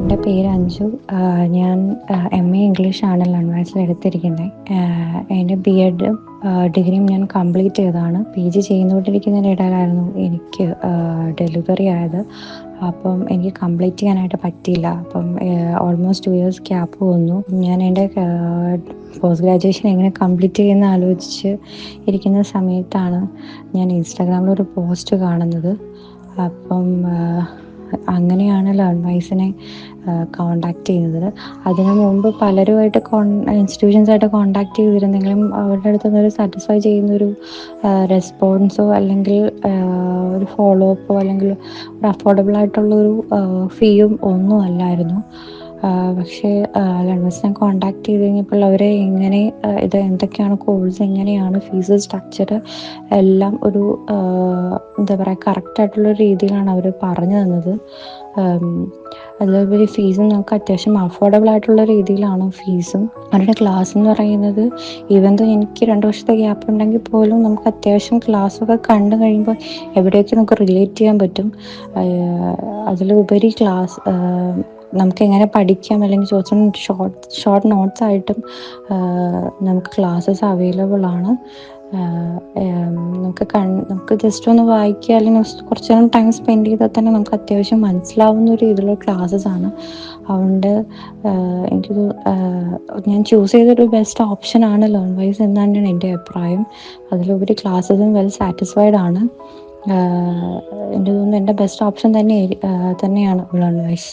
എൻ്റെ പേര് അഞ്ജു. ഞാൻ MA ഇംഗ്ലീഷാണ് ലേണേഴ്സിൽ എടുത്തിരിക്കുന്നത്. എൻ്റെ BEd ഡിഗ്രിയും ഞാൻ കംപ്ലീറ്റ് ചെയ്തതാണ്. PG ചെയ്യുന്നുകൊണ്ടിരിക്കുന്നതിനിടയിലായിരുന്നു എനിക്ക് ഡെലിവറി ആയത്. അപ്പം എനിക്ക് കംപ്ലീറ്റ് ചെയ്യാനായിട്ട് പറ്റിയില്ല. അപ്പം ഓൾമോസ്റ്റ് 2 ഇയേഴ്സ് ഗ്യാപ്പ് വന്നു. ഞാൻ എൻ്റെ പോസ്റ്റ് ഗ്രാജുവേഷൻ എങ്ങനെ കംപ്ലീറ്റ് ചെയ്യുന്ന ആലോചിച്ച് ഇരിക്കുന്ന സമയത്താണ് ഞാൻ ഇൻസ്റ്റാഗ്രാമിലൊരു പോസ്റ്റ് കാണുന്നത്. അപ്പം അങ്ങനെയാണ് ലേൺവൈസിനെ കോണ്ടാക്ട് ചെയ്യുന്നത്. അതിനു മുമ്പ് പലരുമായിട്ട് ഇൻസ്റ്റിറ്റ്യൂഷൻസായിട്ട് കോണ്ടാക്ട് ചെയ്തിരുന്നെങ്കിലും അവരുടെ അടുത്തുനിന്നൊരു സാറ്റിസ്ഫൈ ചെയ്യുന്നൊരു റെസ്പോൺസോ അല്ലെങ്കിൽ ഒരു ഫോളോ അപ്പോ അല്ലെങ്കിൽ ഒരു അഫോർഡബിൾ ആയിട്ടുള്ളൊരു ഫീയും ഒന്നും അല്ലായിരുന്നു. പക്ഷേ ലേണേഴ്സിനെ കോണ്ടാക്ട് ചെയ്ത് കഴിഞ്ഞപ്പോൾ അവരെ എങ്ങനെ ഇത് എന്തൊക്കെയാണ് കോഴ്സ്, എങ്ങനെയാണ് ഫീസ് സ്ട്രക്ചർ എല്ലാം ഒരു എന്താ പറയുക കറക്റ്റായിട്ടുള്ള രീതിയിലാണ് അവർ പറഞ്ഞു തന്നത്. അതുപോലെ ഫീസും നമുക്ക് അത്യാവശ്യം അഫോർഡബിൾ ആയിട്ടുള്ള രീതിയിലാണ് ഫീസും. അവരുടെ ക്ലാസ് എന്ന് പറയുന്നത് ഈവൻ ദോ എനിക്ക് 2 വർഷത്തെ ഗ്യാപ്പ് ഉണ്ടെങ്കിൽ പോലും നമുക്ക് അത്യാവശ്യം ക്ലാസ്സൊക്കെ കണ്ടു കഴിയുമ്പോൾ എവിടെയൊക്കെ നമുക്ക് റിലേറ്റ് ചെയ്യാൻ പറ്റും. അതിലുപരി ക്ലാസ് നമുക്ക് എങ്ങനെ പഠിക്കാം അല്ലെങ്കിൽ ഷോർട്ട് നോട്ട്സ് ആയിട്ടും നമുക്ക് ക്ലാസ്സസ് അവൈലബിൾ ആണ്. നമുക്ക് ജസ്റ്റ് ഒന്ന് വായിക്കുക അല്ലെങ്കിൽ കുറച്ച് നേരം ടൈം സ്പെൻഡ് ചെയ്താൽ തന്നെ നമുക്ക് അത്യാവശ്യം മനസ്സിലാവുന്ന രീതിയിലുള്ള ക്ലാസ്സസ് ആണ്. അതുകൊണ്ട് എനിക്ക് ഞാൻ ചൂസ് ചെയ്തൊരു ബെസ്റ്റ് ഓപ്ഷനാണ് ലേൺവൈസ് എന്നാണ് എൻ്റെ അഭിപ്രായം. അതിലുപരി ക്ലാസ്സസും വെൽ സാറ്റിസ്ഫൈഡ് ആണ്. എനിക്ക് തോന്നുന്നു എൻ്റെ ബെസ്റ്റ് ഓപ്ഷൻ തന്നെയാണ് ലേൺവൈസ്.